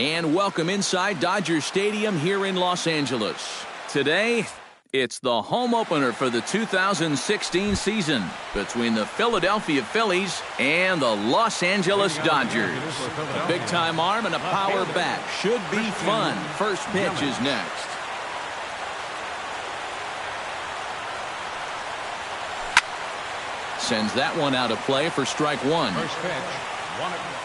And welcome inside Dodger Stadium here in Los Angeles. Today, it's the home opener for the 2016 season between the Philadelphia Phillies and the Los Angeles Dodgers. A big-time arm and a power bat. Should be fun. First pitch is next. Sends that one out of play for strike one. First pitch, 1-0.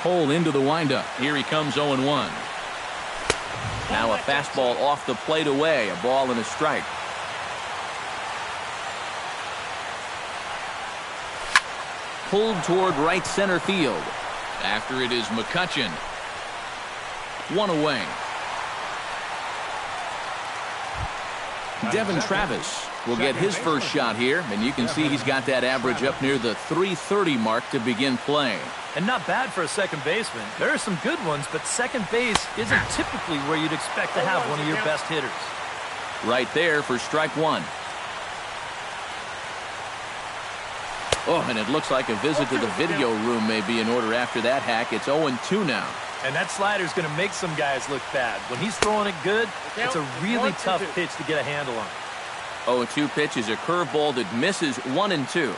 Cole into the windup. Here he comes 0-1. Now a fastball off the plate away. A ball and a strike. Pulled toward right center field. After it is McCutchen. One away. Devin Travis will get his first shot here, and you can see he's got that average up near the .330 mark to begin play. And not bad for a second baseman. There are some good ones, but second base isn't typically where you'd expect to have one of your best hitters. Right there for strike one. Oh, and it looks like a visit to the video room may be in order after that hack. It's 0-2 now. And that slider's going to make some guys look bad. When he's throwing it good, it's a really tough pitch to get a handle on. 0-2 pitch is a curveball that misses 1-2.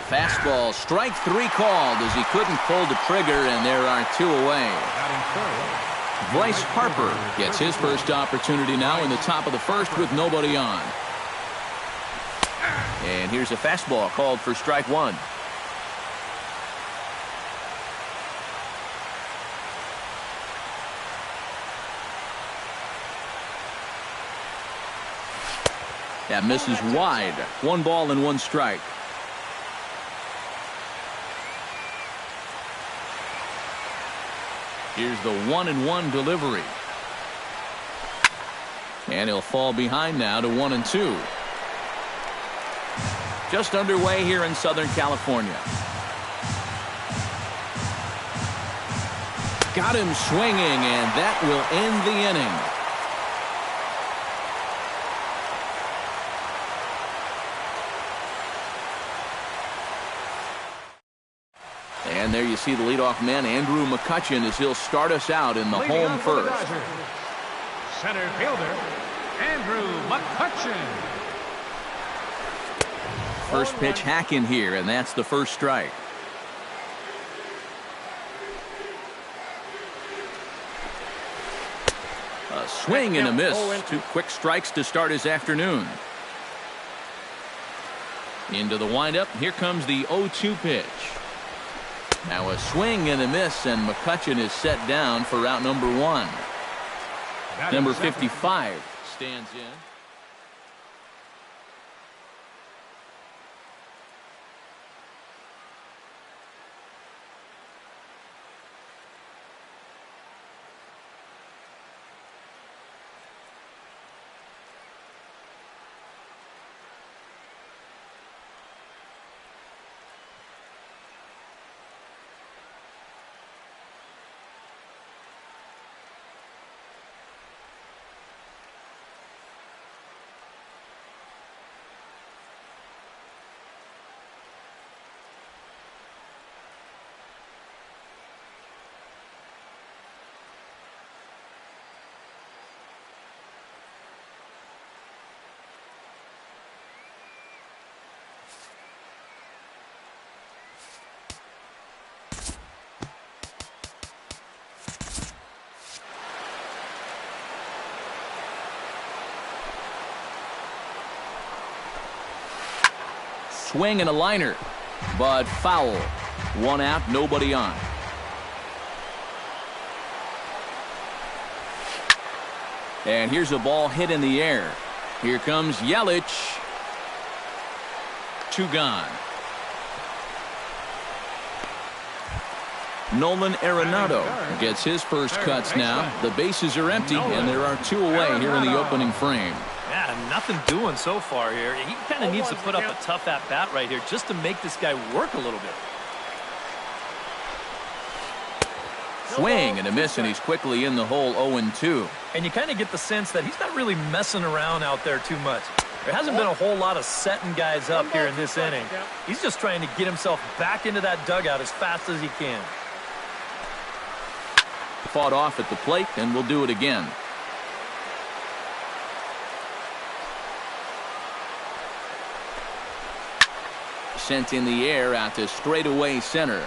Fastball, strike three called as he couldn't pull the trigger, and there are two away. Bryce Harper gets his first opportunity now in the top of the first with nobody on. And here's a fastball called for strike one. That misses wide. 1 ball and 1 strike. Here's the 1-1 delivery. And he'll fall behind now to 1-2. Just underway here in Southern California. Got him swinging, and that will end the inning. And there you see the leadoff man, Andrew McCutchen, as he'll start us out in the home first. Center fielder, Andrew McCutchen. First pitch hack in here, and that's the first strike. A swing and a miss. 2 quick strikes to start his afternoon. Into the windup. Here comes the 0-2 pitch. Now a swing and a miss, and McCutchen is set down for out number 1. Number 55 stands in. swing and a liner, but foul. One out, nobody on. And here's a ball hit in the air. Here comes Yelich. 2 gone. Nolan Arenado gets his first cuts now. The bases are empty, and there are 2 away here in the opening frame. Yeah, nothing doing so far here. He kind of needs to put up a tough at-bat right here just to make this guy work a little bit. Swing and a miss, and he's quickly in the hole 0-2. And you kind of get the sense that he's not really messing around out there too much. There hasn't been a whole lot of setting guys up here in this inning. He's just trying to get himself back into that dugout as fast as he can. Fought off at the plate, and we'll do it again. Sent in the air out to straightaway center.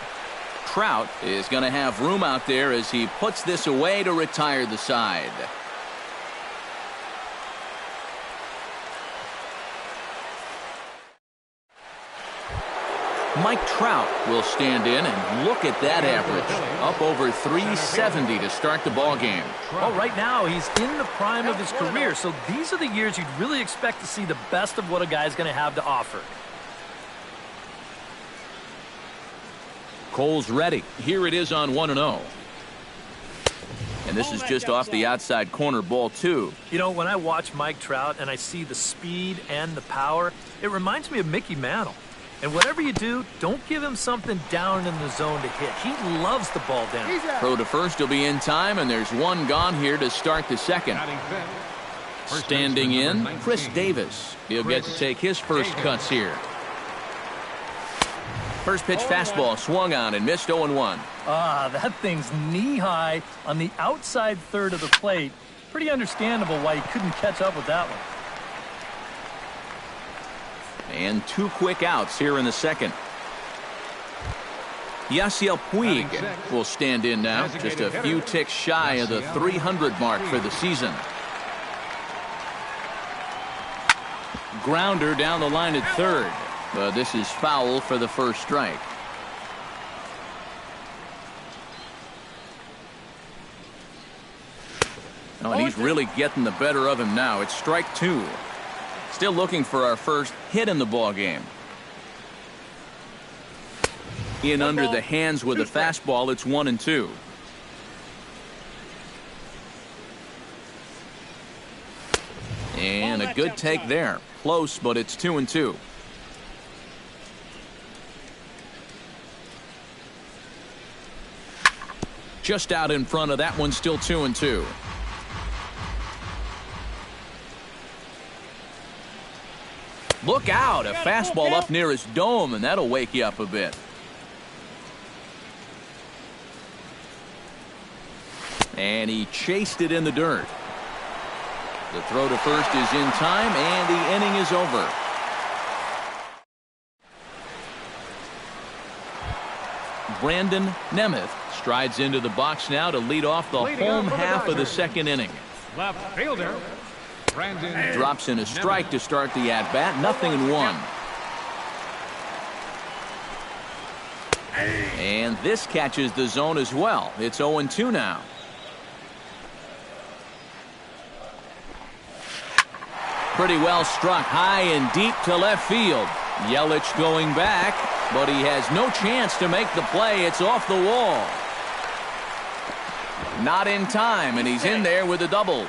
Trout is going to have room out there as he puts this away to retire the side. Mike Trout will stand in, and look at that average. Up over 370 to start the ball game. Well, right now he's in the prime of his career, so these are the years you'd really expect to see the best of what a guy's going to have to offer. Cole's ready. Here it is on 1-0. And this is just off the outside corner, ball 2. You know, when I watch Mike Trout and I see the speed and the power, it reminds me of Mickey Mantle. And whatever you do, don't give him something down in the zone to hit. He loves the ball down. Throw to first will be in time, and there's 1 gone here to start the second. Standing in, Chris Davis. He'll get to take his first cuts here. First pitch fastball swung on and missed 0-1. That thing's knee-high on the outside third of the plate. Pretty understandable why he couldn't catch up with that one. And 2 quick outs here in the second. Yasiel Puig will stand in now, just a few ticks shy of the 300 mark for the season. Grounder down the line at third, but this is foul for the first strike. Oh, and he's really getting the better of him now. It's strike 2. Still looking for our first hit in the ball game. In under the hands with a fastball. It's 1-2. And a good take there. Close, but it's 2-2. Just out in front of that one, still 2-2. Look out, a fastball up near his dome, and that'll wake you up a bit. And he chased it in the dirt. The throw to first is in time, and the inning is over. Brandon Nemeth strides into the box now to lead off the home half of the second inning. Left fielder, Brandon. Drops in a strike to start the at-bat. 0-1. And this catches the zone as well. It's 0-2 now. Pretty well struck high and deep to left field. Yelich going back, but he has no chance to make the play. It's off the wall. Not in time, and he's in there with a double.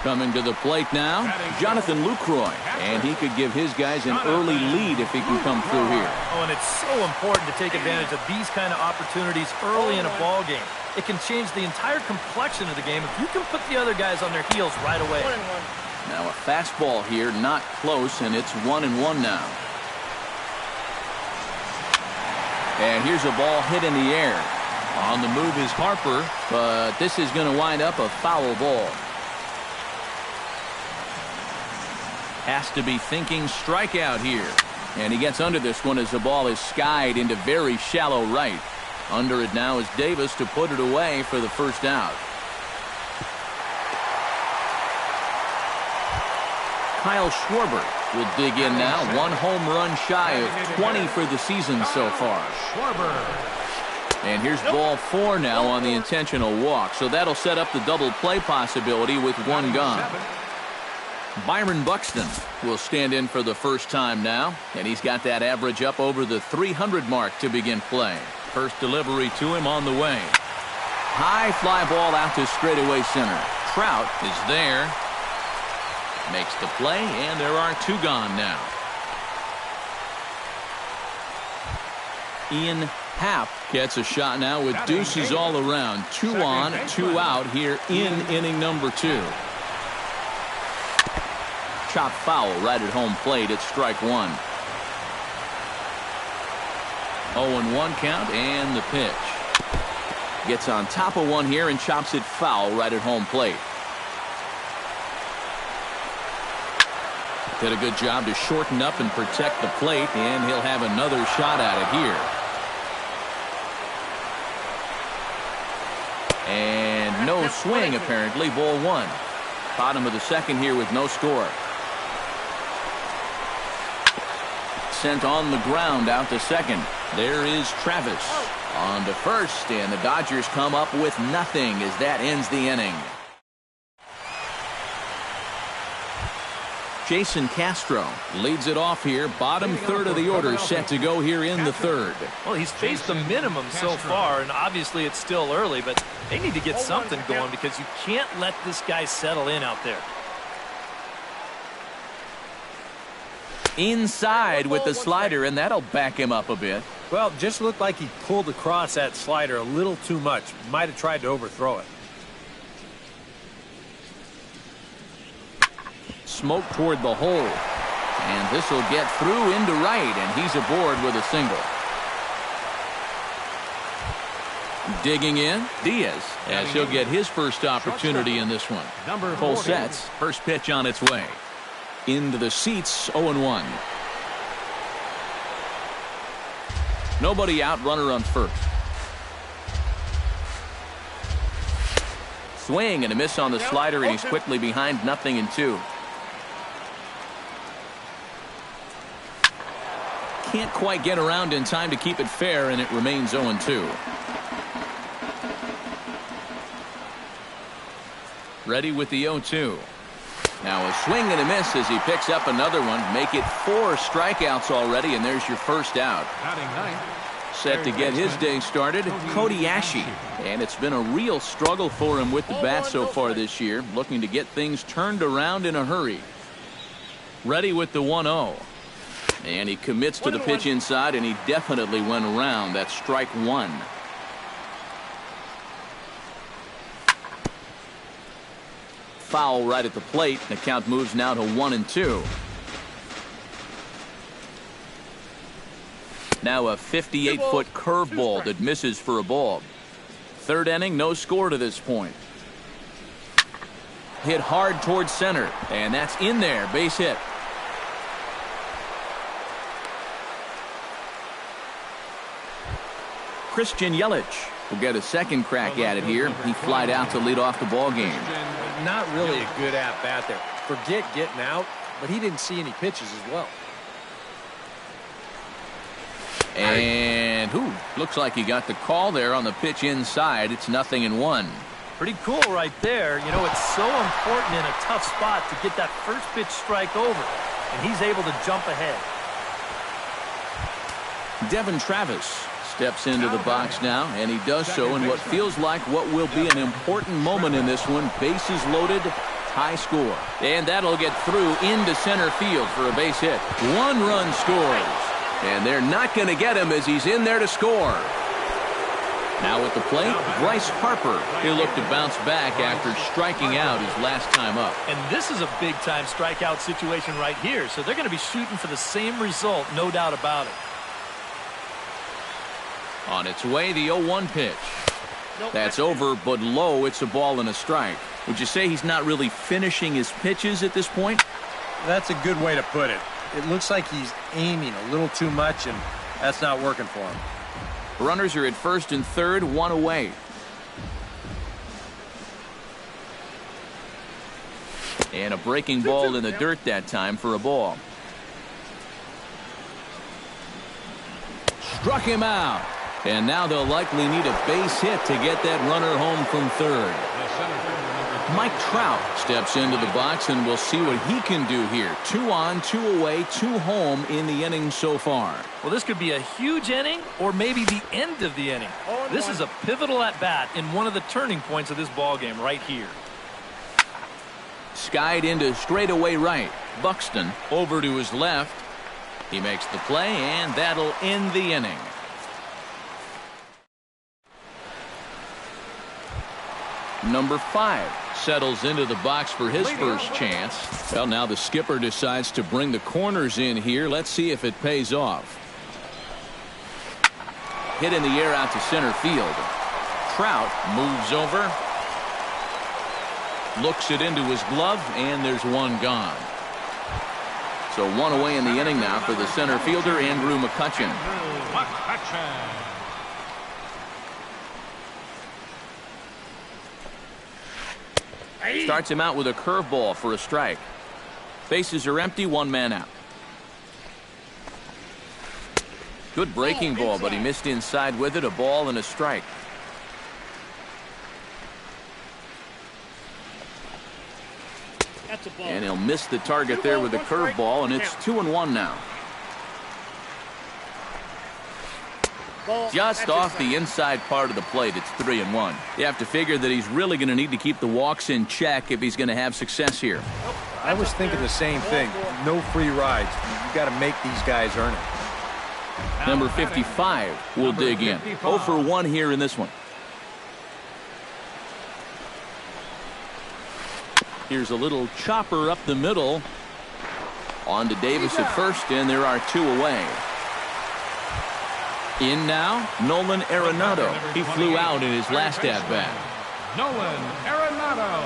Coming to the plate now, Jonathan Lucroy, and he could give his guys an early lead if he can come through here. Oh, and it's so important to take advantage of these kind of opportunities early in a ball game. It can change the entire complexion of the game if you can put the other guys on their heels right away. Now a fastball here, not close, and it's 1-1 now. And here's a ball hit in the air. On the move is Harper, but this is going to wind up a foul ball. Has to be thinking strikeout here. And he gets under this one as the ball is skied into very shallow right. Under it now is Davis to put it away for the first out. Kyle Schwarber will dig in now. 1 home run shy of 20 for the season so far. And here's ball 4 now on the intentional walk. So that'll set up the double play possibility with 1 gone. Byron Buxton will stand in for the first time now, and he's got that average up over the 300 mark to begin play. First delivery to him on the way. High fly ball out to straightaway center. Trout is there. Makes the play, and there are 2 gone now. Ian Happ gets a shot now with deuces all around. 2 on, 2 out here in inning number 2. Chop foul right at home plate at strike 1. 0-1 count and the pitch. Gets on top of one here and chops it foul right at home plate. Did a good job to shorten up and protect the plate, and he'll have another shot at it here. And no swing apparently. Ball 1. Bottom of the second here with no score. Sent on the ground out to second. There is Travis on to first, and the Dodgers come up with nothing as that ends the inning. Jason Castro leads it off here. Bottom third of the order set to go here in the third. Well, he's faced the minimum so far, and obviously it's still early, but they need to get something going because you can't let this guy settle in out there. Inside with the slider, and that'll back him up a bit. Well, just looked like he pulled across that slider a little too much. Might have tried to overthrow it. Smoke toward the hole, and this will get through into right, and he's aboard with a single. Digging in, Diaz, as he'll get his first opportunity in this one. Full sets, first pitch on its way. Into the seats, 0-1. Nobody out, runner on first. Swing and a miss on the slider, and he's quickly behind 0-2. Can't quite get around in time to keep it fair, and it remains 0-2. Ready with the 0-2. Now a swing and a miss as he picks up another one. Make it 4 strikeouts already, and there's your first out. Set to get his day started, Cody Asche. And it's been a real struggle for him with the bat so far this year, looking to get things turned around in a hurry. Ready with the 1-0. And he commits to the pitch inside, and he definitely went around. That's strike 1. Foul right at the plate. The count moves now to 1-2. Now a 58-foot curveball that misses for a ball. Third inning, no score to this point. Hit hard towards center, and that's in there. Base hit. Christian Yelich will get a second crack at it here. He flied out to lead off the ball game. Not really a good at-bat there. Forget getting out, but he didn't see any pitches as well. And looks like he got the call there on the pitch inside. It's 0-1. Pretty cool right there. You know, it's so important in a tough spot to get that first pitch strike over, and he's able to jump ahead. Devin Travis steps into the box now, and he does so in what feels like what will be an important moment in this one. Bases loaded, high score. And that'll get through into center field for a base hit. 1 run scores. And they're not going to get him as he's in there to score. Now at the plate, Bryce Harper. He'll look to bounce back after striking out his last time up. And this is a big-time strikeout situation right here, so they're going to be shooting for the same result, no doubt about it. On its way, the 0-1 pitch. That's over, but low. It's a ball and a strike. Would you say he's not really finishing his pitches at this point? That's a good way to put it. It looks like he's aiming a little too much, and that's not working for him. Runners are at first and third, 1 away. And a breaking ball in the dirt that time for a ball. struck him out. And now they'll likely need a base hit to get that runner home from third. Mike Trout steps into the box, and we'll see what he can do here. 2 on, 2 away, 2 home in the inning so far. Well, this could be a huge inning or maybe the end of the inning. This is a pivotal at-bat in one of the turning points of this ball game right here. Skied into straightaway right. Buxton over to his left. He makes the play, and that'll end the inning. Number 5 settles into the box for his first chance. Well, now the skipper decides to bring the corners in here. Let's see if it pays off. Hit in the air out to center field. Trout moves over. Looks it into his glove, and there's one gone. So 1 away in the inning now for the center fielder, Andrew McCutchen. Starts him out with a curveball for a strike. Bases are empty, 1 man out. Good breaking ball, but he missed inside with it. A ball and a strike. And he'll miss the target there with a curveball, and it's 2-1 now. Just off the inside part of the plate, it's 3-1. You have to figure that he's really going to need to keep the walks in check if he's going to have success here. I was thinking the same thing. No free rides. You got to make these guys earn it. Number 55 will dig in. 0 for 1 here in this one. Here's a little chopper up the middle. On to Davis at first, and there are 2 away. In now, Nolan Arenado. He flew out in his last at-bat. Nolan Arenado.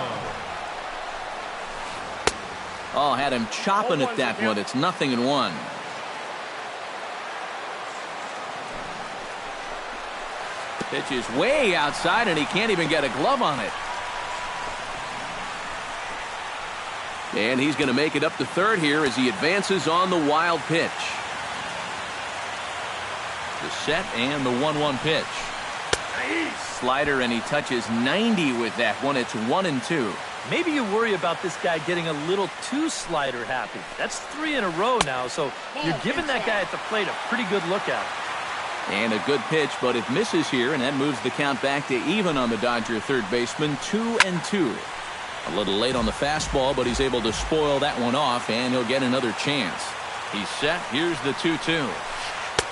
Oh, had him chopping at that one. It's 0-1. Pitch is way outside, and he can't even get a glove on it. And he's going to make it up to third here as he advances on the wild pitch. The set and the 1-1 pitch. Slider, and he touches 90 with that one. It's 1-2. Maybe you worry about this guy getting a little too slider happy. That's 3 in a row now, so you're giving that guy at the plate a pretty good look at it. And a good pitch, but it misses here, and that moves the count back to even on the Dodger third baseman. 2-2. A little late on the fastball, but he's able to spoil that one off, and he'll get another chance. He's set. Here's the 2-2.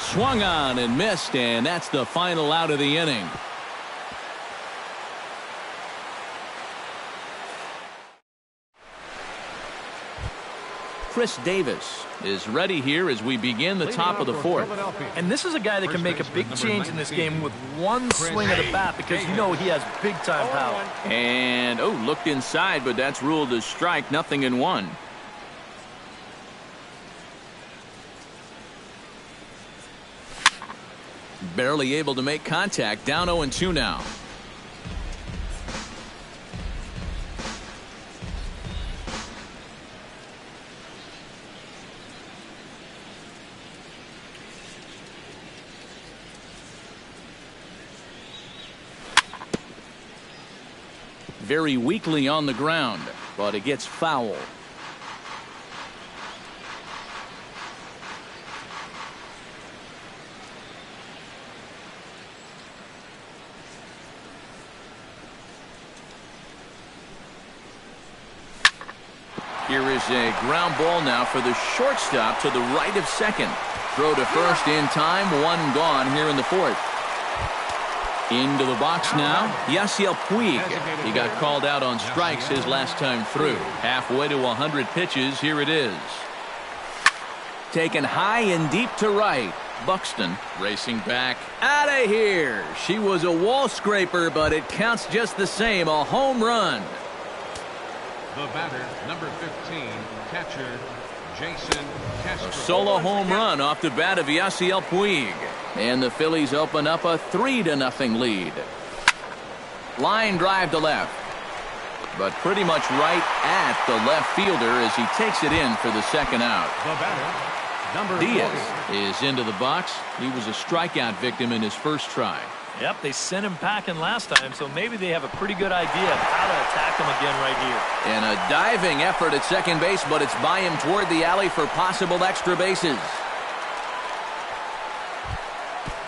Swung on and missed, and that's the final out of the inning. Chris Davis is ready here as we begin the top of the 4th. And this is a guy that can make a big change in this game with one swing of the bat, because you know he has big-time power. And, oh, looked inside, but that's ruled as strike. 0-1. Barely able to make contact. Down 0-2 now. Very weakly on the ground, but it gets foul. Here is a ground ball now for the shortstop to the right of second. Throw to first in time. 1 gone here in the 4th. Into the box now, Yasiel Puig. He got called out on strikes his last time through. Halfway to 100 pitches, here it is. Taken high and deep to right. Buxton racing back. Out of here. She was a wall scraper, but it counts just the same. A home run. The batter, number 15, catcher Jason Castro. A solo home run off the bat of Yasiel Puig. And the Phillies open up a 3-0 lead. Line drive to left. But pretty much right at the left fielder as he takes it in for the second out. The batter, number Diaz is into the box. He was a strikeout victim in his first try. Yep, they sent him packing last time, so maybe they have a pretty good idea of how to attack him again right here. And a diving effort at second base, but it's by him toward the alley for possible extra bases.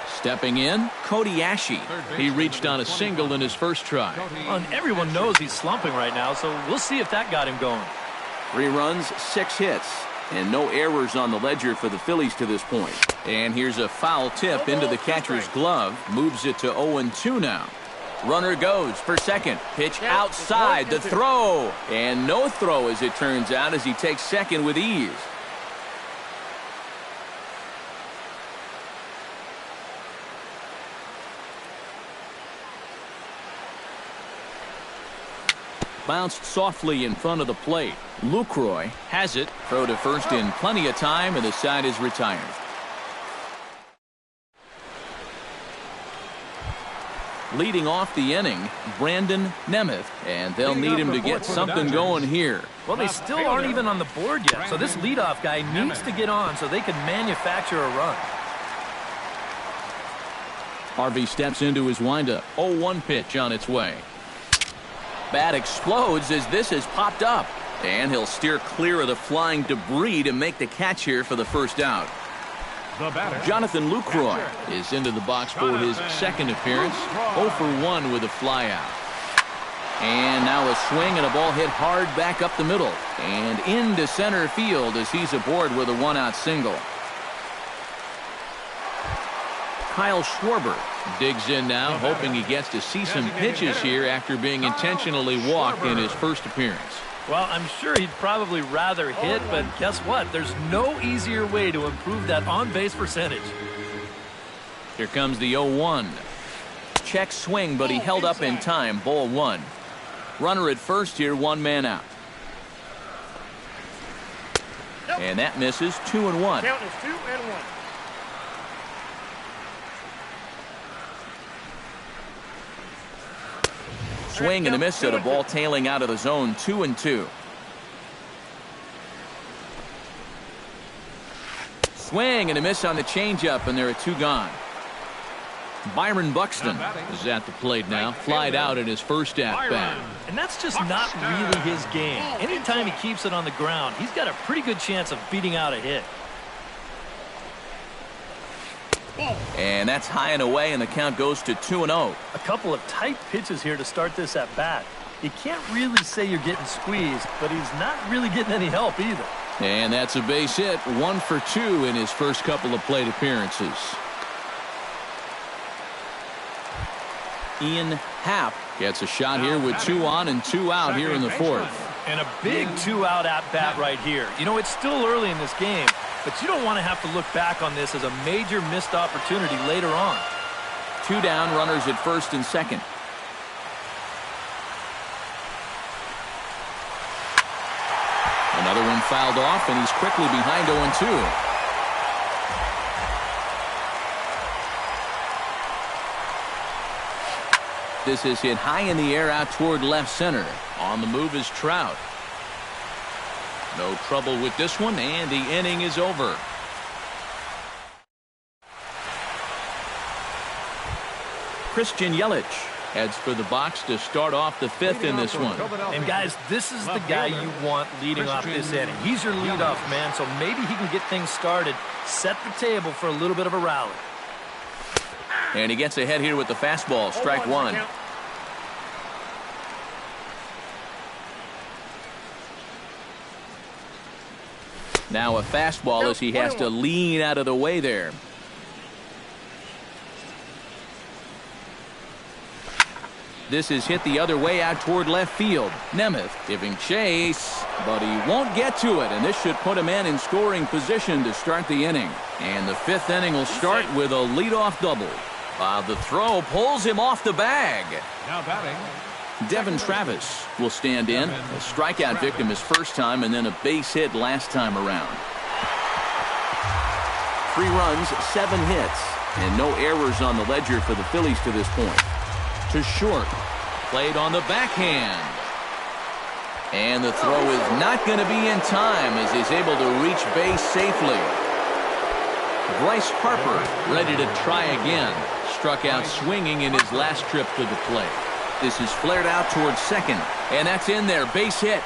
Stepping in, Cody Ashe. He reached on a single in his first try. And everyone knows he's slumping right now, so we'll see if that got him going. 3 runs, 6 hits, and no errors on the ledger for the Phillies to this point. And here's a foul tip into the catcher's glove. Moves it to 0-2 now. Runner goes for second. Pitch outside. The throw. And no throw, as it turns out, as he takes second with ease. Bounced softly in front of the plate. Lucroy has it. Throw to first in plenty of time, and the side is retired. Leading off the inning, Brandon Nemeth, and they'll need him to get something going here. Well, they still aren't even on the board yet, so this leadoff guy needs to get on so they can manufacture a run. Harvey steps into his windup. 0-1 pitch on its way. Bat explodes as this has popped up. And he'll steer clear of the flying debris to make the catch here for the first out. Jonathan Lucroy is into the box for his second appearance. 0 for 1 with a flyout. And now a swing and a ball hit hard back up the middle. And into center field as he's aboard with a 1-out single. Kyle Schwarber digs in now, hoping he gets to see some pitches here after being intentionally walked in his first appearance. Well, I'm sure he'd probably rather hit, but guess what? There's no easier way to improve that on-base percentage. Here comes the 0-1. Check swing, but he held up in time. Ball 1. Runner at first here, 1 man out. And that misses. 2-1. Count is 2-1. Swing and a miss at a ball tailing out of the zone. 2-2. Swing and a miss on the changeup, and there are 2 gone. Byron Buxton is at the plate now. Flied out in his first at-bat. And that's just not really his game. Anytime he keeps it on the ground, he's got a pretty good chance of beating out a hit. And that's high and away, and the count goes to 2-0. A couple of tight pitches here to start this at bat. You can't really say you're getting squeezed, but he's not really getting any help either. And that's a base hit. 1 for 2 in his first couple of plate appearances. Ian Happ gets a shot here with 2 on and 2 out here in the 4th. And a big 2-out at-bat right here. You know, it's still early in this game, but you don't want to have to look back on this as a major missed opportunity later on. 2 down, runners at first and second. Another one fouled off, and he's quickly behind 0-2. This is hit high in the air out toward left center. On the move is Trout. No trouble with this one, and the inning is over. Christian Yelich heads for the box to start off the 5th in this one. And guys, this is the guy you want leading off this inning. He's your leadoff man, so maybe he can get things started, set the table for a little bit of a rally. And he gets ahead here with the fastball. Strike 1. Now a fastball as he has to lean out of the way there. This is hit the other way out toward left field. Nemeth giving chase, but he won't get to it, and this should put him in scoring position to start the inning. And the 5th inning will start with a leadoff double. The throw pulls him off the bag. Now batting, Devin Travis will stand in. A strikeout victim his first time, and then a base hit last time around. 3 runs, 7 hits, and no errors on the ledger for the Phillies to this point. To short. Played on the backhand. And the throw is not going to be in time as he's able to reach base safely. Bryce Harper ready to try again. Struck out swinging in his last trip to the plate. This is flared out towards second, and that's in there. Base hit.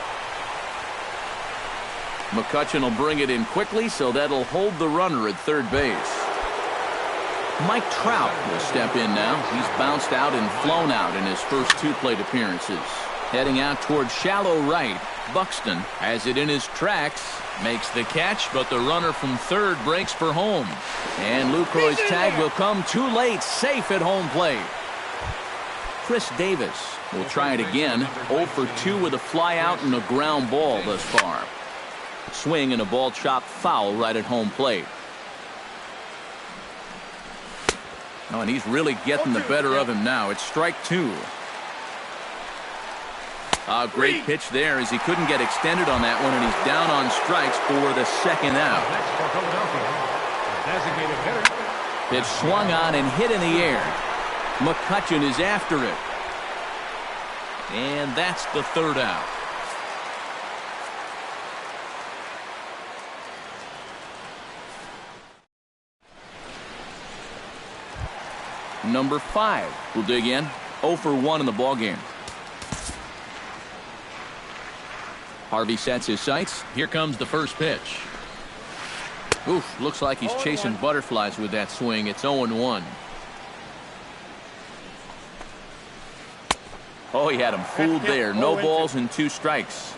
McCutchen will bring it in quickly, so that'll hold the runner at third base. Mike Trout will step in now. He's bounced out and flown out in his first 2 plate appearances. Heading out towards shallow right. Buxton has it in his tracks. Makes the catch, but the runner from third breaks for home. And Lucroy's tag will come too late. Safe at home plate. Chris Davis will try it again. 0 for 2 with a fly out and a ground ball thus far. Swing and a ball chopped foul right at home plate. Oh, and he's really getting the better of him now. It's strike 2. A great pitch there as he couldn't get extended on that one, and he's down on strikes for the second out. Pitch swung on and hit in the air. McCutchen is after it. And that's the third out. Number 5 will dig in. 0 for 1 in the ballgame. Harvey sets his sights. Here comes the first pitch. Oof, looks like he's chasing butterflies with that swing. It's 0-1. Oh, he had him fooled there. No balls and 2 strikes.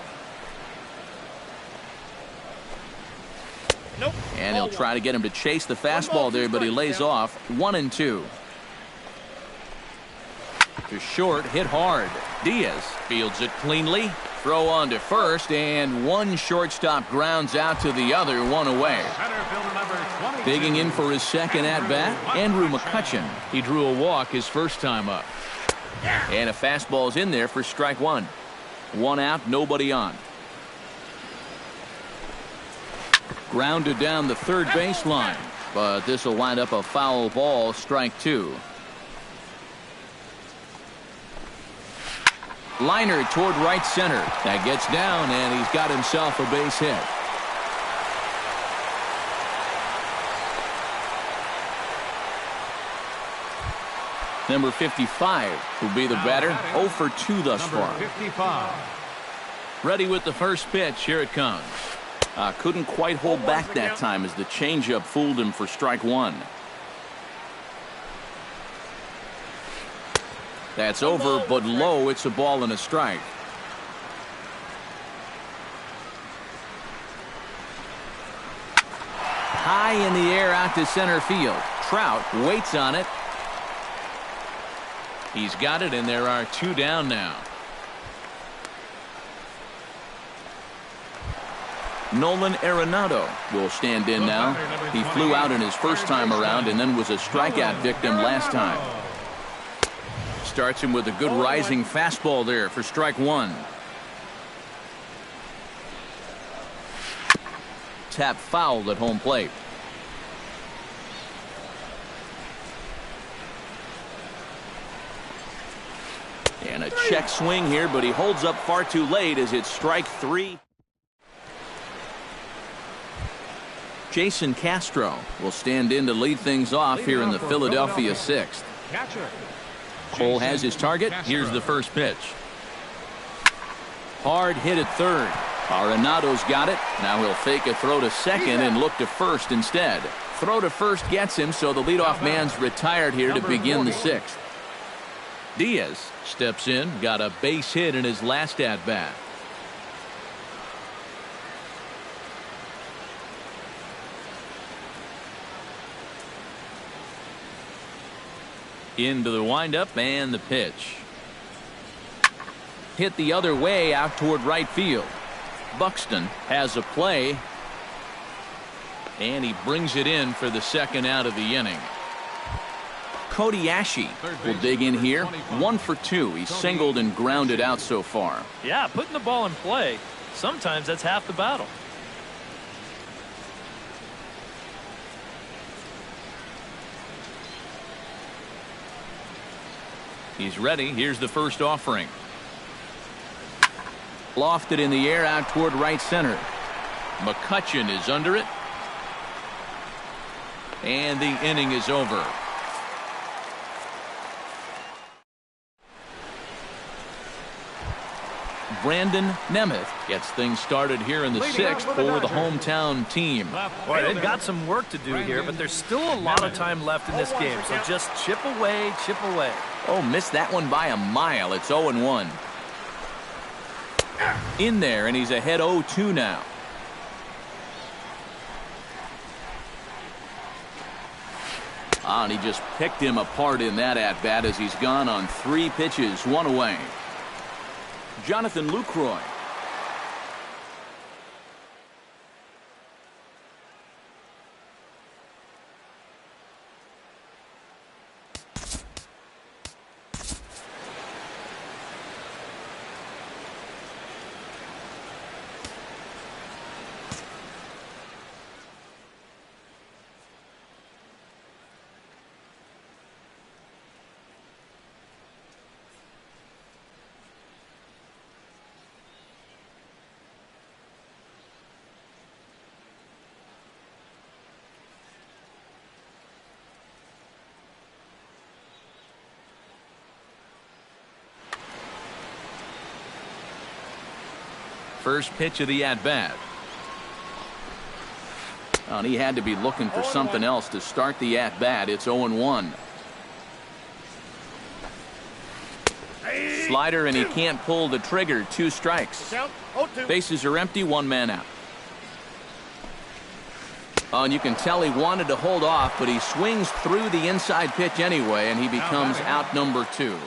Nope. And he'll try to get him to chase the fastball there, but he lays off. 1-2. To short, hit hard. Diaz fields it cleanly. Throw on to first, and one shortstop grounds out to the other, 1 away. Digging in for his second at-bat, Andrew McCutchen. He drew a walk his first time up. And a fastball's in there for strike 1. 1 out, nobody on. Grounded down the third baseline, but this will wind up a foul ball, strike 2. Liner toward right center. That gets down, and he's got himself a base hit. Number 55 will be the batter. 0 for 2 thus far. 55. Ready with the first pitch. Here it comes. Couldn't quite hold back that time as the changeup fooled him for strike 1. That's over, but low. It's a ball and a strike. High in the air out to center field. Trout waits on it. He's got it, and there are 2 down now. Nolan Arenado will stand in now. He flew out in his first time around and then was a strikeout victim last time. Starts him with a good rising fastball there for strike 1. Tap fouled at home plate. And a check swing here, but he holds up far too late as it's strike 3. Jason Castro will stand in to lead things off here in the Philadelphia 6th. Cole has his target. Here's the first pitch. Hard hit at third. Arenado's got it. Now he'll fake a throw to second and look to first instead. Throw to first gets him, so the leadoff man's retired here to begin the 6th. Diaz steps in, got a base hit in his last at-bat. Into the windup and the pitch. Hit the other way out toward right field. Buxton has a play, and he brings it in for the second out of the inning. Cody Ashe will dig in here. 1 for 2. He's singled and grounded out so far. Yeah, putting the ball in play, sometimes that's half the battle. He's ready. Here's the first offering. Lofted in the air out toward right center. McCutchen is under it. And the inning is over. Brandon Nemeth gets things started here in the sixth for the hometown team. Boy, they've got some work to do here, but there's still a lot of time left in this game, so just chip away, chip away. Oh, missed that one by a mile. It's 0-1. In there, and he's ahead 0-2 now. And he just picked him apart in that at-bat as he's gone on 3 pitches, 1 away. Jonathan Lucroy. First pitch of the at-bat. And he had to be looking for something else to start the at-bat. It's 0-1. Slider, and he can't pull the trigger. 2 strikes. Bases are empty, 1 man out. And you can tell he wanted to hold off, but he swings through the inside pitch anyway, and he becomes out number 2.